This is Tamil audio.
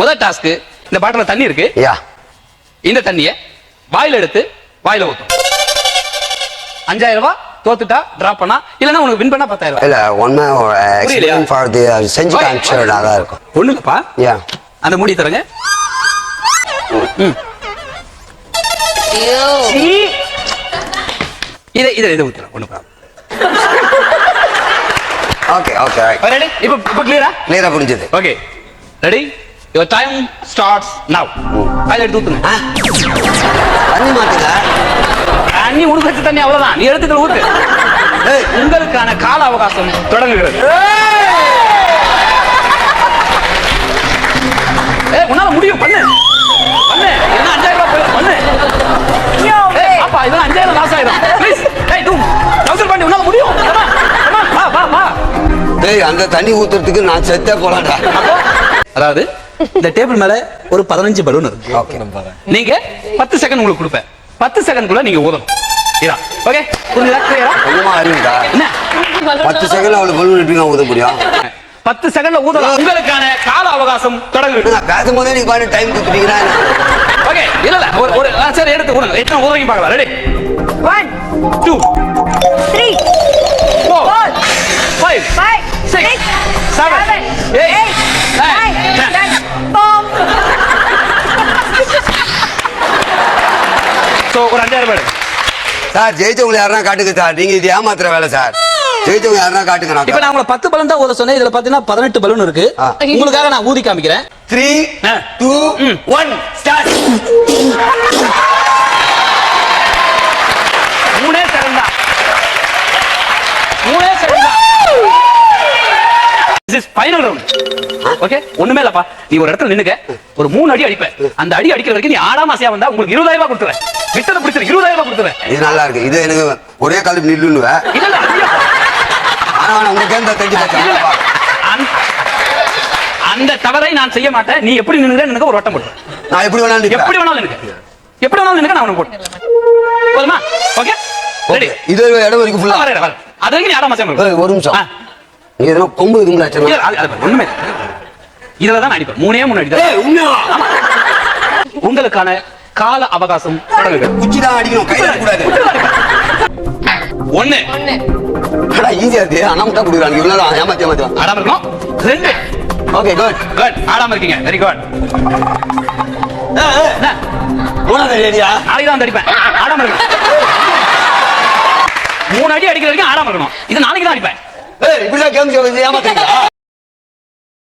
முதல் டாஸ்க், இந்த பாட்டில தண்ணி இருக்கு. இந்த தண்ணியை வாயில எடுத்து வாயில ஊத்தும். 5000 ரூபாய் தோத்துட்டா டிராப் பண்ணா, இல்லனா உனக்கு வின் பண்ணா 10000 ரூபாய். இல்ல ஒண்ணு எக்ஸ்பிளைன் ஃபார் தி செஞ்சு காமிச்சா நல்லா இருக்கும். ஒண்ணுங்கப்பா. அந்த மூடி தரங்க. இதை ஊத்துறேன். ஒண்ணு ப்ராப்ளம். Okay okay ready. இப்போ கிளியரா புரிஞ்சது. Okay ready. Your time starts now. வாயில எடுத்து ஊத்துங்க. தண்ணி மாத்துங்க. தண்ணி உனக்கு வச்ச தண்ணி அவ்வளவுதான். நீ எடுத்துட்டு ஊத்து. உங்களுக்கான கால அவகாசம் தொடங்குகிறது. உன்னால முடியும். பண்ணு பண்ணு. என்ன 5000 ரூபாய் போய் பண்ணு. அப்பா இதெல்லாம் 5000 லாஸ் ஆயிடும். ப்ளீஸ் டூ டவுசல் பண்ணி. உன்னால முடியும். வா வா வா. அந்த தண்ணி ஊத்துறதுக்கு நான் செத்தே போலாம்டா. அதாவது இந்த டேபிள் மேல ஒரு 15 பலூன் இருக்கு. நீங்க 10 செகண்ட் உங்களுக்கு கொடுப்பேன். 10 செகண்ட்குள்ள நீங்க ஊதணும். ஓகே புரியுதா? கிளியரா? கொஞ்சமா அறிவுடா. என்ன 10 செகண்ட்ல அவளை பலூன் எப்படி நான் ஊத முடியும்? 10 செகண்ட்ல ஊதலாம். உங்களுக்கான கால அவகாசம் தொடங்குது. நான் பேசும்போதே நீங்க பாட்டு டைம் கொடுத்துட்டீங்கன்னா. ஓகே இல்ல ஒரு சரி எடுத்து ஊதுங்க. எத்தனை ஊதுறீங்க பார்க்கலாம். ரெடி 1 2 3 4 5 6 7 8 9 10. சோ ஒரு 5000 ரூபாய் சார். ஜெயிச்சவங்க யாரா காட்டுங்க சார். நீங்க இது ஏமாத்துற வேலை சார். ஜெயிச்சவங்க யாரா காட்டுங்க. இப்ப நான் உங்களை 10 பலூன் தான் ஊத சொன்னேன். இதுல பாத்தீங்கன்னா 18 பலூன் இருக்கு. உங்களுக்காக நான் ஊதி காமிக்கிறேன். 3 2 1 ஸ்டார்ட். 3 செகண்ட் தான். 3 செகண்ட் தான். This is final round. Okay ஒண்ணுமே இல்லப்பா. நீ ஒரு இடத்துல நின்னுக்க. ஒரு 3 அடி அடிப்ப. அந்த அடி அடிக்கிற வரைக்கும் நீ ஆடாம அசையா வந்தா உங்களுக்கு 20000 ரூபாய் கொடுத்துறேன். விட்டத பிடிச்சிரு. 20000 ரூபாய் கொடுத்துறேன். இது நல்லா இருக்கு. இது எனக்கு ஒரே கால் நில்லுன்னுவ. இல்ல இல்ல ஆனா உங்க கேம் தான் தெரிஞ்சு போச்சு. அந்த தவறை நான் செய்ய மாட்டேன். நீ எப்படி நின்னுங்க ஒரு வட்டம் போடு. நான் எப்படி வேணாலும் நிப்பேன். எப்படி வேணாலும் நின்னுங்க. எப்படி வேணாலும் நின்னுங்க. நான் உனக்கு போடு. போதுமா? Okay ready. இது இடம் வரைக்கும் ஃபுல்லா அது வரைக்கும் நீ ஆடாம அசையா. ஒரு நிமிஷம். நீ ஏதோ கொம்பு இருக்கும்ல அச்சா. ஒண்ணுமே இதுல தான் அடிப்பேன். 3 அடிதான். உங்களுக்கான கால அவகாசம் தொடங்குது. குச்சி தான் அடிக்கணும். கையில கூடாது. 1 அட ஈஸியா இருக்கு. அனாமட்டா குடுக்குறாங்க. இவ்வளவு ஏமாத்தி ஆடாம இருக்கணும். 2 ஓகே குட் குட். ஆடாம இருக்கீங்க. Very good. மூணாவது ரெடியா? நாளைக்கு தான் அடிப்பேன். ஆடாம இருக்கணும். 3 அடி அடிக்கிற வரைக்கும் ஆடாம இருக்கணும். இது நாளைக்கு தான் அடிப்பேன். இப்படிதான் கேம் ஏமாத்துறீங்களா?